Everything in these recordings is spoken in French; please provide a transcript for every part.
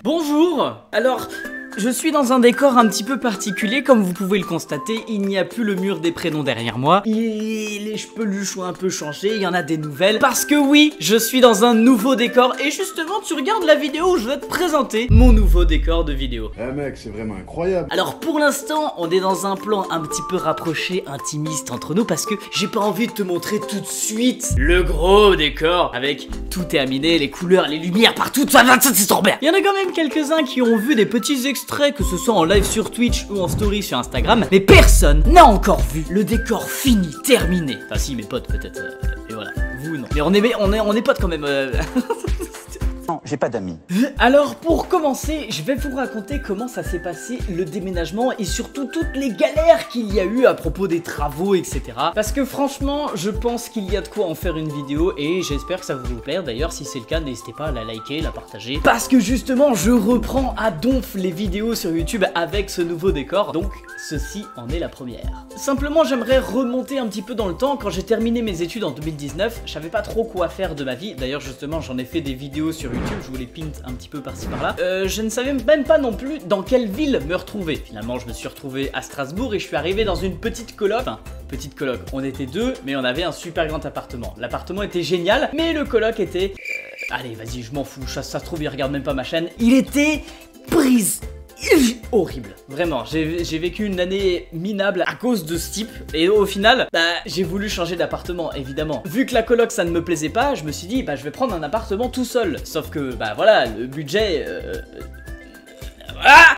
Bonjour. Alors, je suis dans un décor un petit peu particulier, comme vous pouvez le constater. Il n'y a plus le mur des prénoms derrière moi. Les peluches ont un peu changé, il y en a des nouvelles. Parce que oui, je suis dans un nouveau décor. Et justement, tu regardes la vidéo où je vais te présenter mon nouveau décor de vidéo. Eh mec, c'est vraiment incroyable. Alors pour l'instant, on est dans un plan un petit peu rapproché, intimiste entre nous, parce que j'ai pas envie de te montrer tout de suite le gros décor avec tout terminé, les couleurs, les lumières partout, ça c'est trop bien. Il y en a quand même quelques-uns qui ont vu des petits extraits, que ce soit en live sur Twitch ou en story sur Instagram, mais personne n'a encore vu le décor fini, terminé. Enfin si, mes potes peut-être, et voilà, vous non. Mais on est potes quand même. Non, j'ai pas d'amis. Alors pour commencer, je vais vous raconter comment ça s'est passé le déménagement et surtout toutes les galères qu'il y a eu à propos des travaux, etc. Parce que franchement, je pense qu'il y a de quoi en faire une vidéo et j'espère que ça vous plaire. D'ailleurs, si c'est le cas, n'hésitez pas à la liker, la partager. Parce que justement, je reprends à donf les vidéos sur YouTube avec ce nouveau décor. Donc, ceci en est la première. Simplement, j'aimerais remonter un petit peu dans le temps. Quand j'ai terminé mes études en 2019, je savais pas trop quoi faire de ma vie. D'ailleurs, justement, j'en ai fait des vidéos sur YouTube, je vous les pinte un petit peu par-ci par-là. Je ne savais même pas non plus dans quelle ville me retrouver. Finalement, je me suis retrouvé à Strasbourg et je suis arrivé dans une petite coloc. Enfin, petite coloc. On était deux, mais on avait un super grand appartement. L'appartement était génial, mais le coloc était... allez, vas-y, je m'en fous. Ça se trouve, il regarde même pas ma chaîne. Il était prise. Horrible, vraiment, j'ai vécu une année minable à cause de ce type. Et au final, j'ai voulu changer d'appartement, évidemment. Vu que la coloc ça ne me plaisait pas, je me suis dit, je vais prendre un appartement tout seul. Sauf que, voilà, le budget...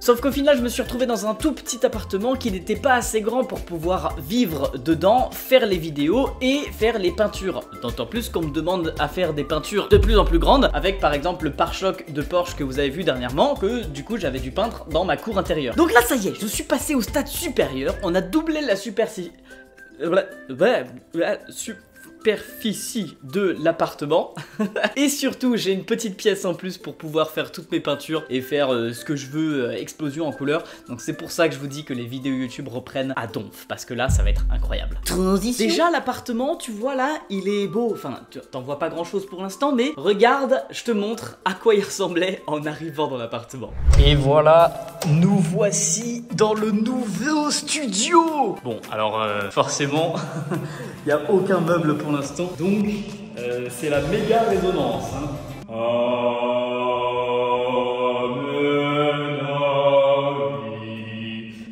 Sauf qu'au final je me suis retrouvé dans un tout petit appartement qui n'était pas assez grand pour pouvoir vivre dedans, faire les vidéos et faire les peintures. D'autant plus qu'on me demande à faire des peintures de plus en plus grandes, avec par exemple le pare-choc de Porsche que vous avez vu dernièrement, que du coup j'avais dû peindre dans ma cour intérieure. Donc là ça y est, je suis passé au stade supérieur, on a doublé la superficie de l'appartement. Et surtout j'ai une petite pièce en plus pour pouvoir faire toutes mes peintures et faire ce que je veux, explosion en couleur. Donc c'est pour ça que je vous dis que les vidéos YouTube reprennent à donf, parce que là ça va être incroyable. Transition. Déjà l'appartement, tu vois là, il est beau. Enfin, t'en vois pas grand chose pour l'instant, mais regarde, je te montre à quoi il ressemblait en arrivant dans l'appartement. Et voilà, nous voici dans le nouveau studio. Bon alors forcément il n'y a aucun meuble pour l'instant, donc c'est la méga résonance, hein.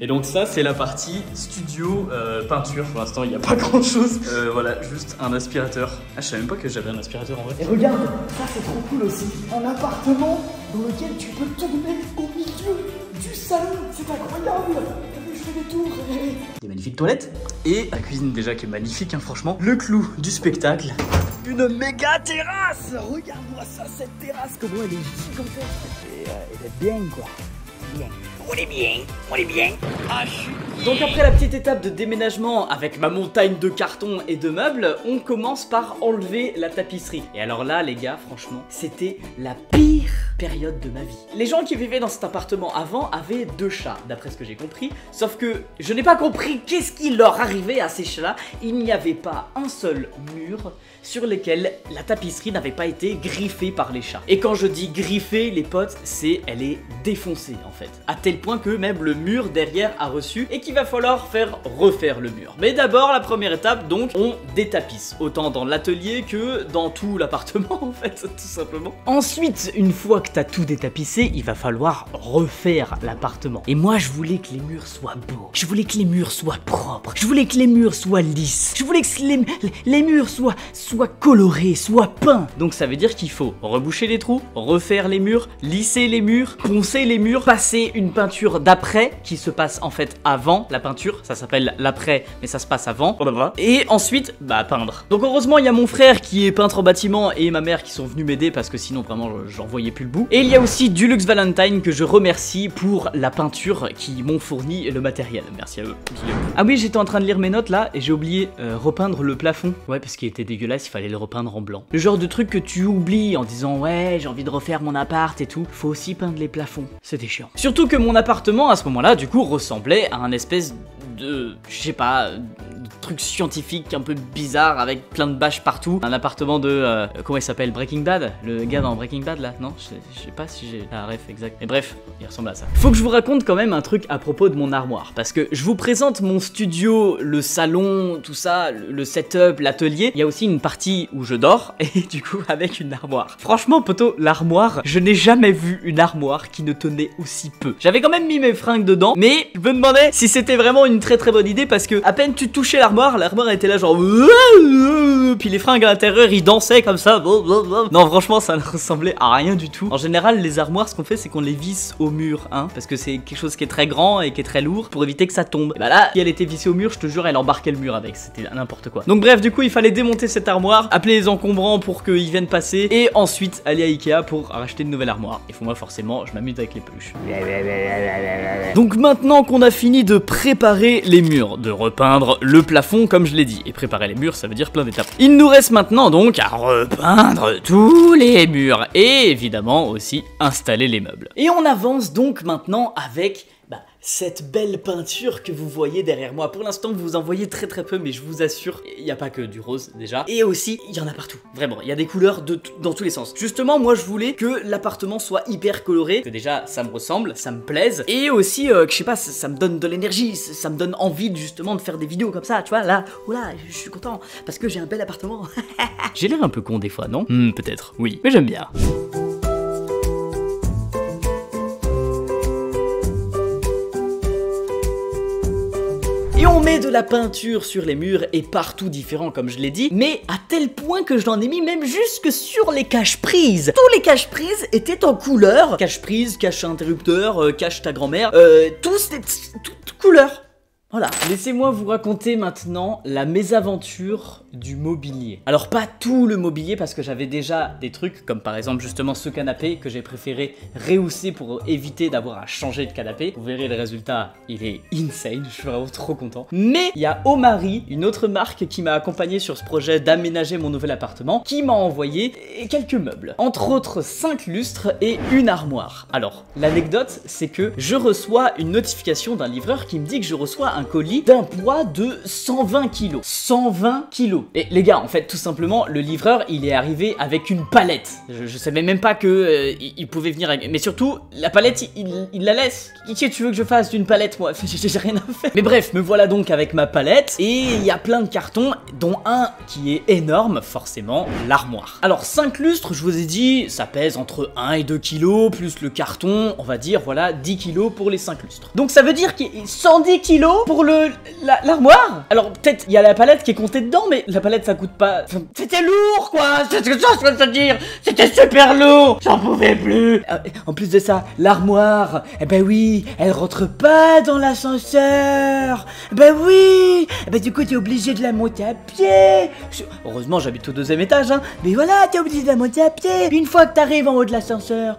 Et donc ça c'est la partie studio peinture. Pour l'instant il n'y a pas grand chose. Voilà, juste un aspirateur. Je savais même pas que j'avais un aspirateur en vrai. Et regarde, ça c'est trop cool aussi. Un appartement dans lequel tu peux tourner au milieu du salon. C'est incroyable. Je fais des tours. Des magnifiques toilettes. Et la cuisine déjà qui est magnifique, hein, franchement. Le clou du spectacle. Une méga terrasse. Regarde-moi ça, cette terrasse. Comment elle est gigantesque. Et elle est bien quoi. Bien. On est bien, on est bien. Donc après la petite étape de déménagement avec ma montagne de carton et de meubles, on commence par enlever la tapisserie. Et alors là les gars, franchement, c'était la pire période de ma vie. Les gens qui vivaient dans cet appartement avant avaient 2 chats, d'après ce que j'ai compris. Sauf que je n'ai pas compris qu'est-ce qui leur arrivait à ces chats-là. Il n'y avait pas un seul mur sur lesquels la tapisserie n'avait pas été griffée par les chats. Et quand je dis griffée, les potes, c'est elle est défoncée en fait. À tel point que même le mur derrière a reçu et qu'il va falloir refaire le mur. Mais d'abord, la première étape, donc, on détapisse. Autant dans l'atelier que dans tout l'appartement en fait, tout simplement. Ensuite, une fois que t'as tout détapissé, il va falloir refaire l'appartement. Et moi, je voulais que les murs soient beaux. Je voulais que les murs soient propres. Je voulais que les murs soient lisses. Je voulais que les murs soient colorés, soient peints. Donc ça veut dire qu'il faut reboucher les trous, refaire les murs, lisser les murs, poncer les murs, passer une peinture d'après qui se passe en fait avant la peinture. Ça s'appelle l'après, mais ça se passe avant. Et ensuite, peindre. Donc heureusement, il y a mon frère qui est peintre en bâtiment et ma mère qui sont venus m'aider parce que sinon vraiment j'en voyais plus le bout. Et il y a aussi Dulux Valentine que je remercie pour la peinture qui m'ont fourni le matériel. Merci à eux. Ah oui, j'étais en train de lire mes notes là et j'ai oublié repeindre le plafond. Ouais, parce qu'il était dégueulasse, il fallait le repeindre en blanc. Le genre de truc que tu oublies en disant ouais, j'ai envie de refaire mon appart et tout. Faut aussi peindre les plafonds. C'était chiant. Surtout que mon appartement à ce moment-là, du coup, ressemblait à un espèce de, je sais pas, truc scientifique un peu bizarre avec plein de bâches partout. Un appartement de comment il s'appelle, Breaking Bad, le gars dans Breaking Bad là, non, je sais pas si j'ai la ref exact. Mais bref, il ressemble à ça. Faut que je vous raconte quand même un truc à propos de mon armoire, parce que je vous présente mon studio, le salon, tout ça, le setup, l'atelier. Il y a aussi une partie où je dors et du coup avec une armoire. Franchement, poto, l'armoire, je n'ai jamais vu une armoire qui ne tenait aussi peu. J'avais quand même mis mes fringues dedans, mais je me demandais si c'était vraiment une très bonne idée, parce que à peine tu touchais l'armoire était là genre puis les fringues à l'intérieur ils dansaient comme ça. Non, franchement ça ne ressemblait à rien du tout. En général les armoires, ce qu'on fait c'est qu'on les visse au mur, hein, parce que c'est quelque chose qui est très grand et qui est très lourd pour éviter que ça tombe. Et bah là, si elle était vissée au mur, je te jure elle embarquait le mur avec, c'était n'importe quoi. Donc bref, du coup il fallait démonter cette armoire, appeler les encombrants pour qu'ils viennent passer et ensuite aller à Ikea pour racheter une nouvelle armoire. Et moi forcément je m'amuse avec les peluches. Donc maintenant qu'on a fini de préparer les murs, de repeindre le plafond comme je l'ai dit, et préparer les murs ça veut dire plein d'étapes, il nous reste maintenant donc à repeindre tous les murs et évidemment aussi installer les meubles. Et on avance donc maintenant avec cette belle peinture que vous voyez derrière moi. Pour l'instant vous en voyez très peu, mais je vous assure, il n'y a pas que du rose déjà, et aussi il y en a partout, vraiment, il y a des couleurs dans tous les sens. Justement moi je voulais que l'appartement soit hyper coloré, que déjà ça me ressemble, ça me plaise, et aussi que je sais pas, ça me donne de l'énergie, ça me donne envie justement de faire des vidéos comme ça, tu vois, là, oula, je suis content, parce que j'ai un bel appartement. J'ai l'air un peu con des fois, non? Peut-être, oui, mais j'aime bien. Et on met de la peinture sur les murs et partout différent comme je l'ai dit, mais à tel point que je l'en ai mis même jusque sur les cache-prises. Tous les cache-prises étaient en couleur. Cache-prise, cache-interrupteur, cache ta grand-mère, tous des toutes couleurs. Voilà, laissez-moi vous raconter maintenant la mésaventure du mobilier. Alors pas tout le mobilier parce que j'avais déjà des trucs comme par exemple justement ce canapé que j'ai préféré rehausser pour éviter d'avoir à changer de canapé. Vous verrez le résultat, il est insane, je suis vraiment trop content. Mais il y a Omari, une autre marque qui m'a accompagné sur ce projet d'aménager mon nouvel appartement, qui m'a envoyé quelques meubles. Entre autres 5 lustres et une armoire. Alors, l'anecdote c'est que je reçois une notification d'un livreur qui me dit que je reçois un colis d'un poids de 120 kg. 120 kg. Et les gars, en fait, tout simplement, le livreur, il est arrivé avec une palette. Je savais même pas que il pouvait venir avec... Mais surtout, la palette, il la laisse. Qu'est-ce que tu veux que je fasse d'une palette, moi? J'ai rien à faire. Mais bref, me voilà donc avec ma palette. Et il y a plein de cartons, dont un qui est énorme, forcément, l'armoire. Alors, 5 lustres, je vous ai dit, ça pèse entre 1 et 2 kg, plus le carton, on va dire, voilà, 10 kg pour les 5 lustres. Donc ça veut dire qu'il y a 110 kg pour l'armoire. Alors peut-être il y a la palette qui est comptée dedans, mais la palette ça coûte pas... Enfin, c'était lourd quoi, c'est ce que je veux te dire. C'était super lourd, j'en pouvais plus. En plus de ça, l'armoire, eh ben oui, elle rentre pas dans l'ascenseur. Eh ben oui, eh ben du coup t'es obligé de la monter à pied. Heureusement j'habite au 2e étage, hein. Mais voilà, t'es obligé de la monter à pied. Une fois que t'arrives en haut de l'ascenseur,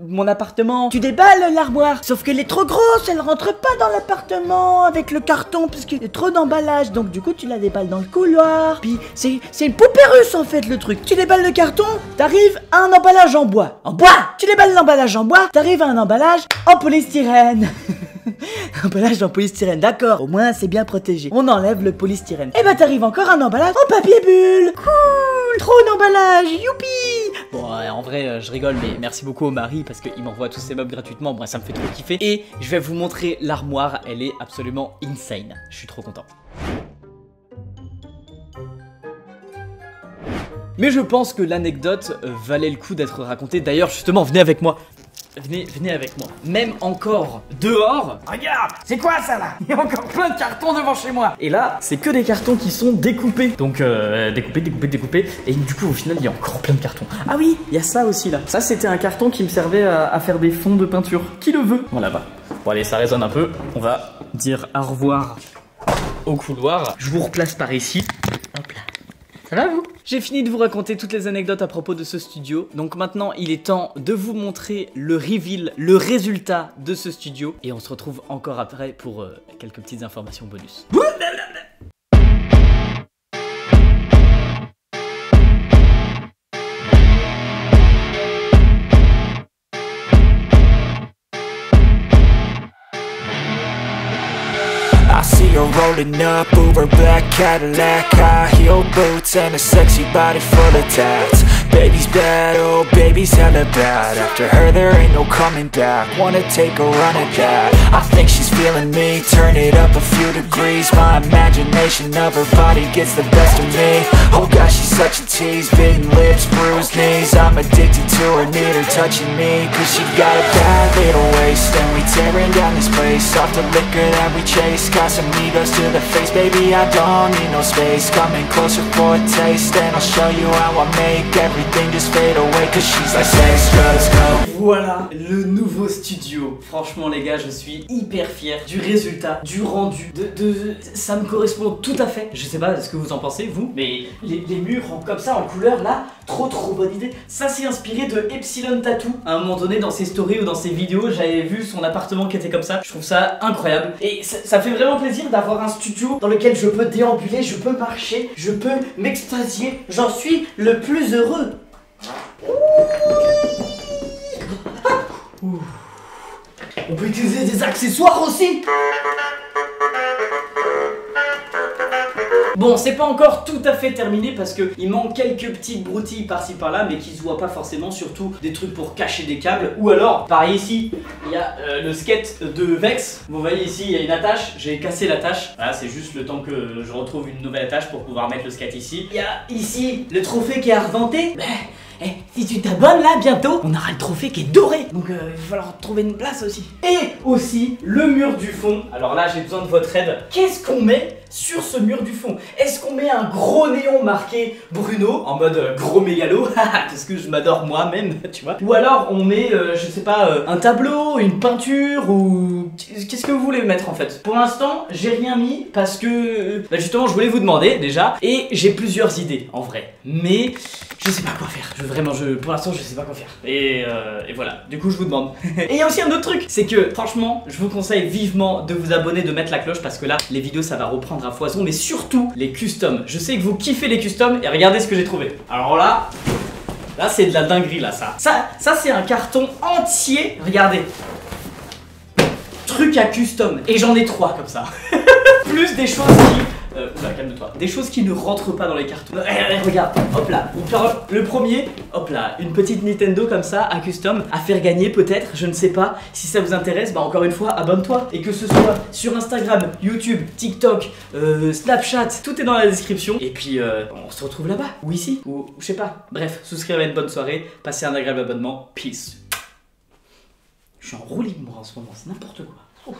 mon appartement, tu déballes l'armoire. Sauf qu'elle est trop grosse, elle rentre pas dans l'appartement avec le carton parce qu'il y a trop d'emballage. Donc du coup tu la déballes dans le couloir. Puis c'est une poupée russe en fait le truc. Tu déballes le carton, t'arrives à un emballage en bois. En bois. Tu déballes l'emballage en bois, t'arrives à un emballage en polystyrène. Emballage en polystyrène, d'accord, au moins c'est bien protégé. On enlève le polystyrène. Et bah t'arrives encore un emballage en papier bulle. Cool, trop d'emballage, youpi. Bon, en vrai, je rigole, mais merci beaucoup au mari parce qu'il m'envoie tous ces meubles gratuitement. Moi, ça me fait trop kiffer. Et je vais vous montrer l'armoire, elle est absolument insane. Je suis trop content. Mais je pense que l'anecdote valait le coup d'être racontée. D'ailleurs, justement, venez avec moi. Venez avec moi. Même encore dehors. Regarde, c'est quoi ça là? Il y a encore plein de cartons devant chez moi. Et là, c'est que des cartons qui sont découpés. Donc découpés. Et du coup, au final, il y a encore plein de cartons. Ah oui, il y a ça aussi là. Ça, c'était un carton qui me servait à faire des fonds de peinture. Qui le veut? Voilà, bah. Bon, allez, ça résonne un peu. On va dire au revoir au couloir. Je vous replace par ici. Hop là. Ça va vous? J'ai fini de vous raconter toutes les anecdotes à propos de ce studio. Donc maintenant il est temps de vous montrer le reveal, le résultat de ce studio. Et on se retrouve encore après pour quelques petites informations bonus. I see a road rolling up, Uber black Cadillac, high heel boots and a sexy body full of tats. Baby's bad, oh baby's hella bad. After her there ain't no coming back. Wanna take a run at that. I think she's feeling me. Turn it up a few degrees. My imagination of her body gets the best of me. Oh gosh, she's such a tease. Bitten lips, bruised knees. I'm addicted to her, need her touching me. Cause she got a bad little waist. And we tearing down this place. Off the liquor that we chase. Got some egos to the face. Baby, I don't need no space. Coming closer for a taste. And I'll show you how I make everything just fade away. Cause she's like sex, drugs, go. Voilà le nouveau studio. Franchement les gars, je suis hyper fier du résultat, du rendu, ça me correspond tout à fait. Je sais pas ce que vous en pensez vous, mais les murs comme ça en couleur là, trop bonne idée. Ça c'est inspiré de Epsilon Tattoo. À un moment donné dans ses stories ou dans ses vidéos, j'avais vu son appartement qui était comme ça. Je trouve ça incroyable. Et ça fait vraiment plaisir d'avoir un studio dans lequel je peux déambuler, je peux marcher, je peux m'extasier. J'en suis le plus heureux. On peut utiliser des accessoires aussi. Bon, c'est pas encore tout à fait terminé parce que il manque quelques petites broutilles par-ci par-là, mais qui se voient pas forcément, surtout des trucs pour cacher des câbles. Ou alors, pareil ici, il y a le skate de Vex. Vous voyez ici, il y a une attache, j'ai cassé l'attache. Voilà, c'est juste le temps que je retrouve une nouvelle attache pour pouvoir mettre le skate ici. Il y a ici le trophée qui est argenté. Si tu t'abonnes là bientôt, on aura le trophée qui est doré. Donc il va falloir trouver une place aussi. Et aussi le mur du fond. Alors là j'ai besoin de votre aide. Qu'est-ce qu'on met sur ce mur du fond? Est-ce qu'on met un gros néon marqué Bruno en mode gros mégalo? Parce que je m'adore moi-même, tu vois. Ou alors on met, je sais pas, un tableau, une peinture ou... Qu'est-ce que vous voulez mettre en fait? Pour l'instant j'ai rien mis parce que justement je voulais vous demander déjà. Et j'ai plusieurs idées en vrai. Mais je sais pas quoi faire. Pour l'instant je sais pas quoi faire. Et voilà, du coup je vous demande. Et il y a aussi un autre truc, c'est que franchement je vous conseille vivement de vous abonner, de mettre la cloche parce que là les vidéos ça va reprendre à foison. Mais surtout les customs. Je sais que vous kiffez les customs et regardez ce que j'ai trouvé. Alors là c'est de la dinguerie là ça. Ça c'est un carton entier, regardez. Truc à custom. Et j'en ai 3 comme ça. Plus des choses qui... Oula, calme-toi. Des choses qui ne rentrent pas dans les cartons. Regarde, hop là. Le premier, hop là, une petite Nintendo comme ça, à custom, à faire gagner peut-être, je ne sais pas. Si ça vous intéresse, bah encore une fois, abonne-toi. Et que ce soit sur Instagram, YouTube, TikTok, Snapchat, tout est dans la description. Et puis, on se retrouve là-bas, ou ici, ou je sais pas. Bref, souscrivez à une bonne soirée, passez un agréable abonnement. Peace. Je suis en roue libre moi en ce moment, c'est n'importe quoi. Ouf.